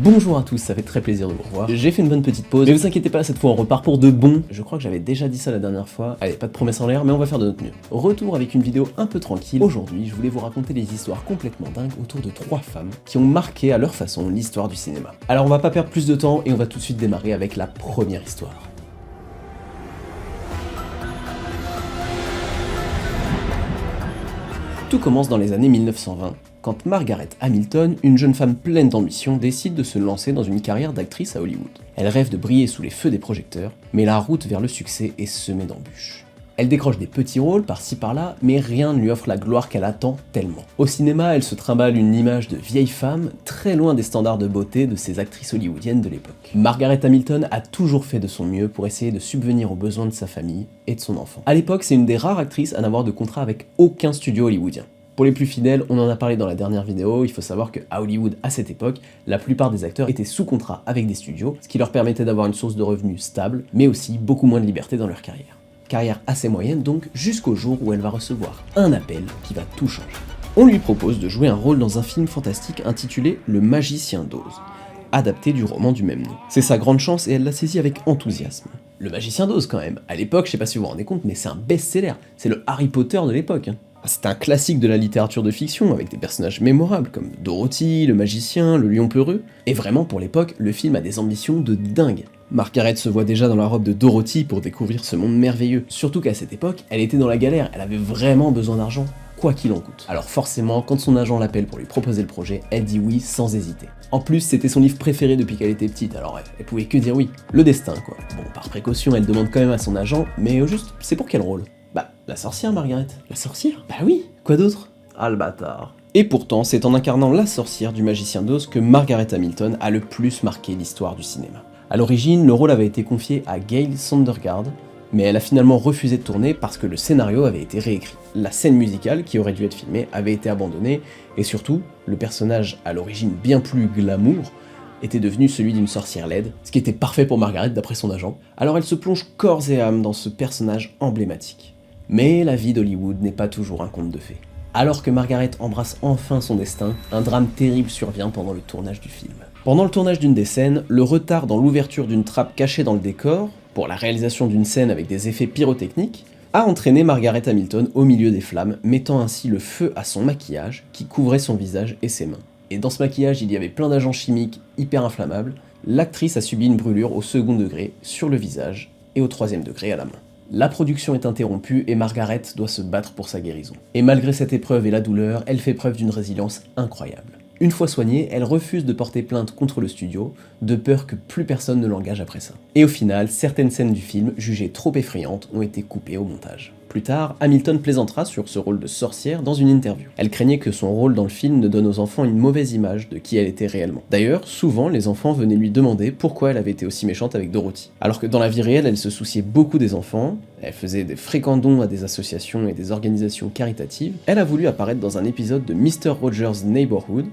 Bonjour à tous, ça fait très plaisir de vous revoir. J'ai fait une bonne petite pause, mais vous inquiétez pas, cette fois on repart pour de bon. Je crois que j'avais déjà dit ça la dernière fois. Allez, pas de promesses en l'air, mais on va faire de notre mieux. Retour avec une vidéo un peu tranquille. Aujourd'hui, je voulais vous raconter des histoires complètement dingues autour de 3 femmes qui ont marqué à leur façon l'histoire du cinéma. Alors on va pas perdre plus de temps et on va tout de suite démarrer avec la première histoire. Tout commence dans les années 1920, quand Margaret Hamilton, une jeune femme pleine d'ambition, décide de se lancer dans une carrière d'actrice à Hollywood. Elle rêve de briller sous les feux des projecteurs, mais la route vers le succès est semée d'embûches. Elle décroche des petits rôles par-ci par-là, mais rien ne lui offre la gloire qu'elle attend tellement. Au cinéma, elle se trimballe une image de vieille femme, très loin des standards de beauté de ces actrices hollywoodiennes de l'époque. Margaret Hamilton a toujours fait de son mieux pour essayer de subvenir aux besoins de sa famille et de son enfant. À l'époque, c'est une des rares actrices à n'avoir de contrat avec aucun studio hollywoodien. Pour les plus fidèles, on en a parlé dans la dernière vidéo, il faut savoir qu'à Hollywood, à cette époque, la plupart des acteurs étaient sous contrat avec des studios, ce qui leur permettait d'avoir une source de revenus stable, mais aussi beaucoup moins de liberté dans leur carrière. Carrière assez moyenne donc, jusqu'au jour où elle va recevoir un appel qui va tout changer. On lui propose de jouer un rôle dans un film fantastique intitulé Le Magicien d'Oz, adapté du roman du même nom. C'est sa grande chance et elle l'a saisi avec enthousiasme. Le Magicien d'Oz quand même, à l'époque, je sais pas si vous vous rendez compte, mais c'est un best-seller, c'est le Harry Potter de l'époque. C'est un classique de la littérature de fiction, avec des personnages mémorables comme Dorothy, le magicien, le lion peureux. Et vraiment, pour l'époque, le film a des ambitions de dingue. Margaret se voit déjà dans la robe de Dorothy pour découvrir ce monde merveilleux. Surtout qu'à cette époque, elle était dans la galère, elle avait vraiment besoin d'argent, quoi qu'il en coûte. Alors forcément, quand son agent l'appelle pour lui proposer le projet, elle dit oui sans hésiter. En plus, c'était son livre préféré depuis qu'elle était petite, alors elle pouvait que dire oui. Le destin, quoi. Bon, par précaution, elle demande quand même à son agent, mais au juste, c'est pour quel rôle ? Bah, la sorcière, Margaret. La sorcière ? Bah oui, quoi d'autre ? Ah le bâtard. Et pourtant, c'est en incarnant la sorcière du Magicien d'Oz que Margaret Hamilton a le plus marqué l'histoire du cinéma. À l'origine, le rôle avait été confié à Gail Sondergaard, mais elle a finalement refusé de tourner parce que le scénario avait été réécrit. La scène musicale, qui aurait dû être filmée, avait été abandonnée, et surtout, le personnage à l'origine bien plus glamour, était devenu celui d'une sorcière laide, ce qui était parfait pour Margaret d'après son agent. Alors elle se plonge corps et âme dans ce personnage emblématique. Mais la vie d'Hollywood n'est pas toujours un conte de fées. Alors que Margaret embrasse enfin son destin, un drame terrible survient pendant le tournage du film. Pendant le tournage d'une des scènes, le retard dans l'ouverture d'une trappe cachée dans le décor, pour la réalisation d'une scène avec des effets pyrotechniques, a entraîné Margaret Hamilton au milieu des flammes, mettant ainsi le feu à son maquillage qui couvrait son visage et ses mains. Et dans ce maquillage, il y avait plein d'agents chimiques hyper inflammables. L'actrice a subi une brûlure au second degré sur le visage et au troisième degré à la main. La production est interrompue et Margaret doit se battre pour sa guérison. Et malgré cette épreuve et la douleur, elle fait preuve d'une résilience incroyable. Une fois soignée, elle refuse de porter plainte contre le studio, de peur que plus personne ne l'engage après ça. Et au final, certaines scènes du film, jugées trop effrayantes, ont été coupées au montage. Plus tard, Hamilton plaisantera sur ce rôle de sorcière dans une interview. Elle craignait que son rôle dans le film ne donne aux enfants une mauvaise image de qui elle était réellement. D'ailleurs, souvent, les enfants venaient lui demander pourquoi elle avait été aussi méchante avec Dorothy. Alors que dans la vie réelle, elle se souciait beaucoup des enfants, elle faisait des fréquents dons à des associations et des organisations caritatives, elle a voulu apparaître dans un épisode de Mr. Rogers' Neighborhood,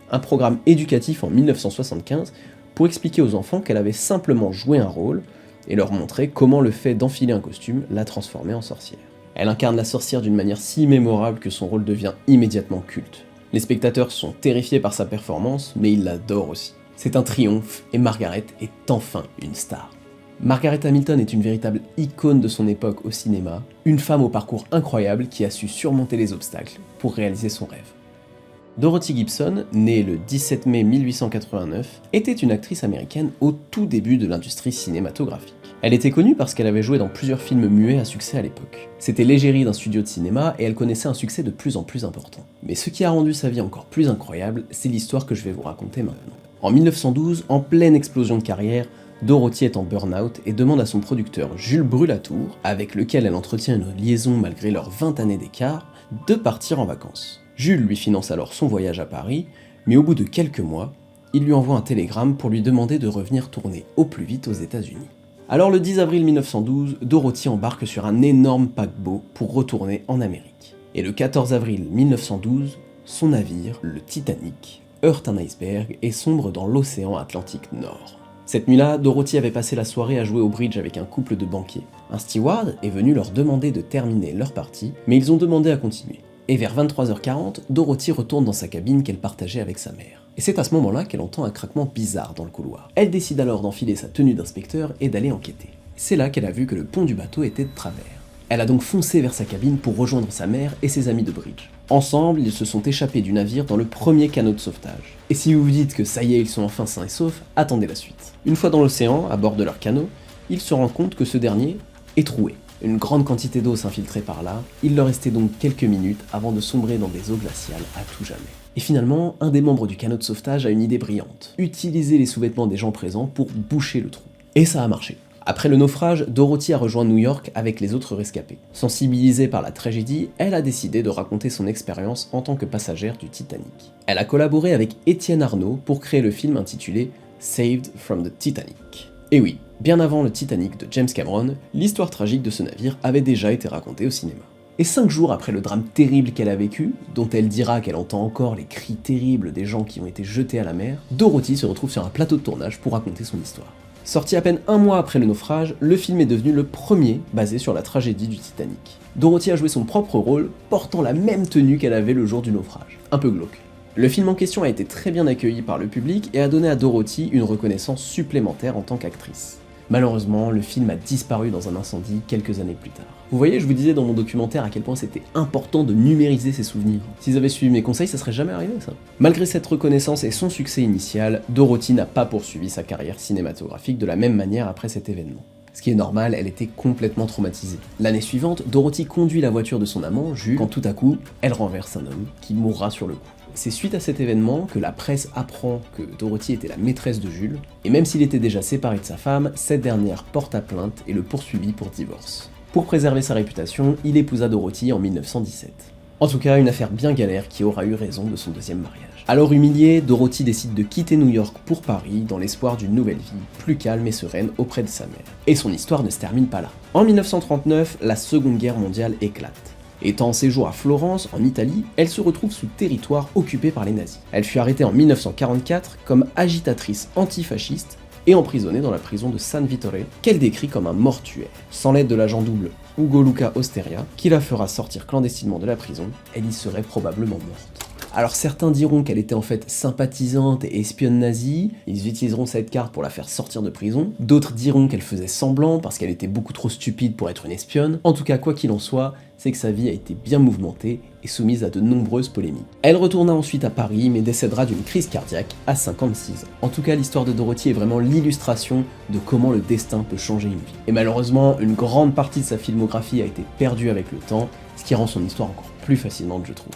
un programme éducatif en 1975 pour expliquer aux enfants qu'elle avait simplement joué un rôle et leur montrer comment le fait d'enfiler un costume l'a transformée en sorcière. Elle incarne la sorcière d'une manière si mémorable que son rôle devient immédiatement culte. Les spectateurs sont terrifiés par sa performance, mais ils l'adorent aussi. C'est un triomphe et Margaret est enfin une star. Margaret Hamilton est une véritable icône de son époque au cinéma, une femme au parcours incroyable qui a su surmonter les obstacles pour réaliser son rêve. Dorothy Gibson, née le 17 mai 1889, était une actrice américaine au tout début de l'industrie cinématographique. Elle était connue parce qu'elle avait joué dans plusieurs films muets à succès à l'époque. C'était l'égérie d'un studio de cinéma et elle connaissait un succès de plus en plus important. Mais ce qui a rendu sa vie encore plus incroyable, c'est l'histoire que je vais vous raconter maintenant. En 1912, en pleine explosion de carrière, Dorothy est en burn-out et demande à son producteur Jules Brulatour, avec lequel elle entretient une liaison malgré leurs 20 années d'écart, de partir en vacances. Jules lui finance alors son voyage à Paris, mais au bout de quelques mois, il lui envoie un télégramme pour lui demander de revenir tourner au plus vite aux États-Unis. Alors le 10 avril 1912, Dorothy embarque sur un énorme paquebot pour retourner en Amérique. Et le 14 avril 1912, son navire, le Titanic, heurte un iceberg et sombre dans l'océan Atlantique Nord. Cette nuit-là, Dorothy avait passé la soirée à jouer au bridge avec un couple de banquiers. Un steward est venu leur demander de terminer leur partie, mais ils ont demandé à continuer. Et vers 23h40, Dorothy retourne dans sa cabine qu'elle partageait avec sa mère. Et c'est à ce moment-là qu'elle entend un craquement bizarre dans le couloir. Elle décide alors d'enfiler sa tenue d'inspecteur et d'aller enquêter. C'est là qu'elle a vu que le pont du bateau était de travers. Elle a donc foncé vers sa cabine pour rejoindre sa mère et ses amis de bridge. Ensemble, ils se sont échappés du navire dans le premier canot de sauvetage. Et si vous vous dites que ça y est, ils sont enfin sains et saufs, attendez la suite. Une fois dans l'océan, à bord de leur canot, ils se rendent compte que ce dernier est troué. Une grande quantité d'eau s'infiltrait par là, il leur restait donc quelques minutes avant de sombrer dans des eaux glaciales à tout jamais. Et finalement, un des membres du canot de sauvetage a une idée brillante, utiliser les sous-vêtements des gens présents pour boucher le trou. Et ça a marché. Après le naufrage, Dorothy a rejoint New York avec les autres rescapés. Sensibilisée par la tragédie, elle a décidé de raconter son expérience en tant que passagère du Titanic. Elle a collaboré avec Étienne Arnaud pour créer le film intitulé Saved from the Titanic. Et oui, bien avant le Titanic de James Cameron, l'histoire tragique de ce navire avait déjà été racontée au cinéma. Et 5 jours après le drame terrible qu'elle a vécu, dont elle dira qu'elle entend encore les cris terribles des gens qui ont été jetés à la mer, Dorothy se retrouve sur un plateau de tournage pour raconter son histoire. Sorti à peine 1 mois après le naufrage, le film est devenu le premier basé sur la tragédie du Titanic. Dorothy a joué son propre rôle, portant la même tenue qu'elle avait le jour du naufrage. Un peu glauque. Le film en question a été très bien accueilli par le public et a donné à Dorothy une reconnaissance supplémentaire en tant qu'actrice. Malheureusement, le film a disparu dans un incendie quelques années plus tard. Vous voyez, je vous disais dans mon documentaire à quel point c'était important de numériser ses souvenirs. S'ils avaient suivi mes conseils, ça serait jamais arrivé ça. Malgré cette reconnaissance et son succès initial, Dorothy n'a pas poursuivi sa carrière cinématographique de la même manière après cet événement. Ce qui est normal, elle était complètement traumatisée. L'année suivante, Dorothy conduit la voiture de son amant, Jules, quand tout à coup, elle renverse un homme qui mourra sur le coup. C'est suite à cet événement que la presse apprend que Dorothy était la maîtresse de Jules, et même s'il était déjà séparé de sa femme, cette dernière porta plainte et le poursuivit pour divorce. Pour préserver sa réputation, il épousa Dorothy en 1917. En tout cas, une affaire bien galère qui aura eu raison de son deuxième mariage. Alors humiliée, Dorothy décide de quitter New York pour Paris dans l'espoir d'une nouvelle vie, plus calme et sereine auprès de sa mère. Et son histoire ne se termine pas là. En 1939, la Seconde Guerre mondiale éclate. Étant en séjour à Florence, en Italie, elle se retrouve sous territoire occupé par les nazis. Elle fut arrêtée en 1944 comme agitatrice antifasciste et emprisonnée dans la prison de San Vittore, qu'elle décrit comme un mortuaire. Sans l'aide de l'agent double Ugo Luca Osteria, qui la fera sortir clandestinement de la prison, elle y serait probablement morte. Alors certains diront qu'elle était en fait sympathisante et espionne nazie, ils utiliseront cette carte pour la faire sortir de prison, d'autres diront qu'elle faisait semblant parce qu'elle était beaucoup trop stupide pour être une espionne. En tout cas, quoi qu'il en soit, c'est que sa vie a été bien mouvementée et soumise à de nombreuses polémiques. Elle retourna ensuite à Paris mais décédera d'une crise cardiaque à 56 ans. En tout cas, l'histoire de Dorothy est vraiment l'illustration de comment le destin peut changer une vie. Et malheureusement, une grande partie de sa filmographie a été perdue avec le temps, ce qui rend son histoire encore plus fascinante, je trouve.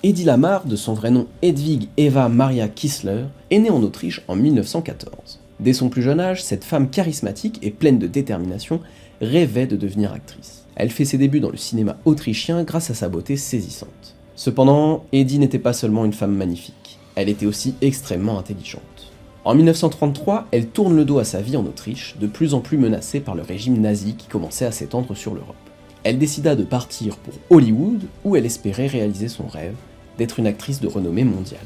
Eddie Lamar, de son vrai nom Hedwig Eva Maria Kissler, est née en Autriche en 1914. Dès son plus jeune âge, cette femme charismatique et pleine de détermination rêvait de devenir actrice. Elle fait ses débuts dans le cinéma autrichien grâce à sa beauté saisissante. Cependant, Eddie n'était pas seulement une femme magnifique, elle était aussi extrêmement intelligente. En 1933, elle tourne le dos à sa vie en Autriche, de plus en plus menacée par le régime nazi qui commençait à s'étendre sur l'Europe. Elle décida de partir pour Hollywood, où elle espérait réaliser son rêve, d'être une actrice de renommée mondiale.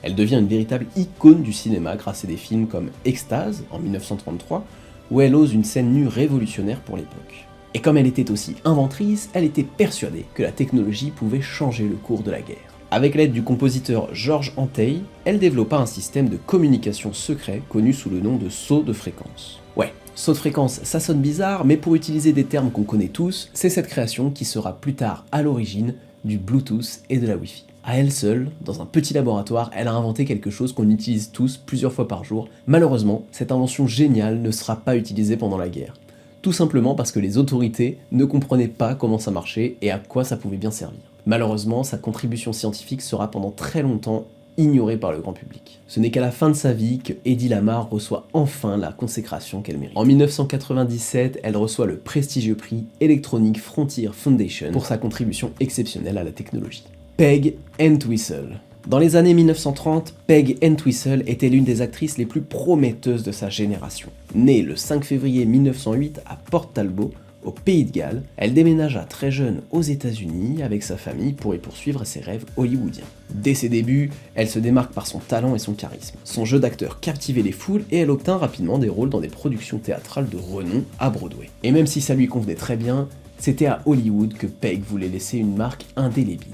Elle devient une véritable icône du cinéma grâce à des films comme Extase en 1933, où elle ose une scène nue révolutionnaire pour l'époque. Et comme elle était aussi inventrice, elle était persuadée que la technologie pouvait changer le cours de la guerre. Avec l'aide du compositeur Georges Antheil, elle développa un système de communication secret connu sous le nom de saut de fréquence. Ouais, saut de fréquence, ça sonne bizarre, mais pour utiliser des termes qu'on connaît tous, c'est cette création qui sera plus tard à l'origine du Bluetooth et de la Wi-Fi. À elle seule, dans un petit laboratoire, elle a inventé quelque chose qu'on utilise tous plusieurs fois par jour. Malheureusement, cette invention géniale ne sera pas utilisée pendant la guerre. Tout simplement parce que les autorités ne comprenaient pas comment ça marchait et à quoi ça pouvait bien servir. Malheureusement, sa contribution scientifique sera pendant très longtemps ignorée par le grand public. Ce n'est qu'à la fin de sa vie que Eddie Lamar reçoit enfin la consécration qu'elle mérite. En 1997, elle reçoit le prestigieux prix Electronic Frontier Foundation pour sa contribution exceptionnelle à la technologie. Peg Entwistle. Dans les années 1930, Peg Entwistle était l'une des actrices les plus prometteuses de sa génération. Née le 5 février 1908 à Port Talbot, au Pays de Galles, elle déménagea très jeune aux États-Unis avec sa famille pour y poursuivre ses rêves hollywoodiens. Dès ses débuts, elle se démarque par son talent et son charisme. Son jeu d'acteur captivait les foules et elle obtint rapidement des rôles dans des productions théâtrales de renom à Broadway. Et même si ça lui convenait très bien, C'était à Hollywood que Peg voulait laisser une marque indélébile.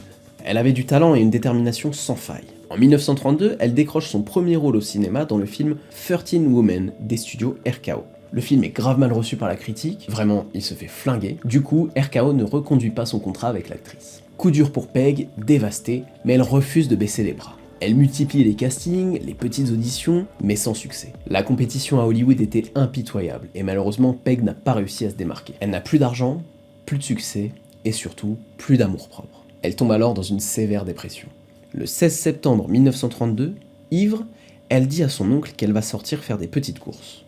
Elle avait du talent et une détermination sans faille. En 1932, elle décroche son premier rôle au cinéma dans le film 13 Women des studios RKO. Le film est grave mal reçu par la critique, vraiment il se fait flinguer, du coup RKO ne reconduit pas son contrat avec l'actrice. Coup dur pour Peg, dévastée, mais elle refuse de baisser les bras. Elle multiplie les castings, les petites auditions, mais sans succès. La compétition à Hollywood était impitoyable, et malheureusement Peg n'a pas réussi à se démarquer. Elle n'a plus d'argent, plus de succès, et surtout plus d'amour-propre. Elle tombe alors dans une sévère dépression. Le 16 septembre 1932, ivre, elle dit à son oncle qu'elle va sortir faire des petites courses.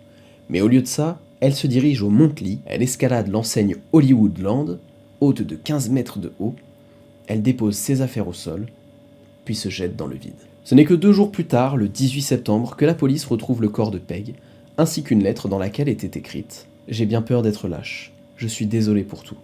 Mais au lieu de ça, elle se dirige au Montely, elle escalade l'enseigne Hollywoodland, haute de 15 mètres de haut, elle dépose ses affaires au sol, puis se jette dans le vide. Ce n'est que 2 jours plus tard, le 18 septembre, que la police retrouve le corps de Peg, ainsi qu'une lettre dans laquelle était écrite « J'ai bien peur d'être lâche, je suis désolé pour tout.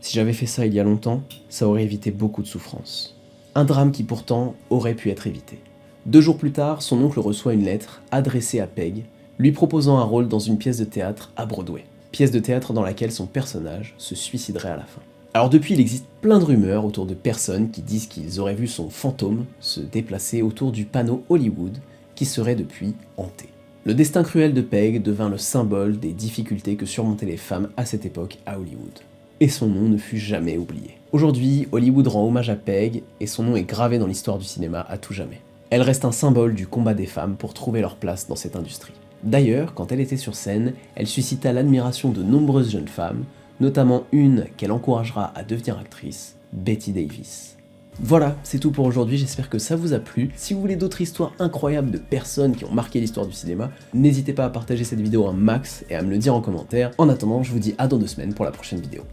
Si j'avais fait ça il y a longtemps, ça aurait évité beaucoup de souffrance. » Un drame qui pourtant aurait pu être évité. 2 jours plus tard, son oncle reçoit une lettre adressée à Peg, lui proposant un rôle dans une pièce de théâtre à Broadway. Pièce de théâtre dans laquelle son personnage se suiciderait à la fin. Alors depuis, il existe plein de rumeurs autour de personnes qui disent qu'ils auraient vu son fantôme se déplacer autour du panneau Hollywood, qui serait depuis hanté. Le destin cruel de Peg devint le symbole des difficultés que surmontaient les femmes à cette époque à Hollywood. Et son nom ne fut jamais oublié. Aujourd'hui, Hollywood rend hommage à Peg, et son nom est gravé dans l'histoire du cinéma à tout jamais. Elle reste un symbole du combat des femmes pour trouver leur place dans cette industrie. D'ailleurs, quand elle était sur scène, elle suscita l'admiration de nombreuses jeunes femmes, notamment une qu'elle encouragera à devenir actrice, Bette Davis. Voilà, c'est tout pour aujourd'hui, j'espère que ça vous a plu. Si vous voulez d'autres histoires incroyables de personnes qui ont marqué l'histoire du cinéma, n'hésitez pas à partager cette vidéo un max et à me le dire en commentaire. En attendant, je vous dis à dans 2 semaines pour la prochaine vidéo.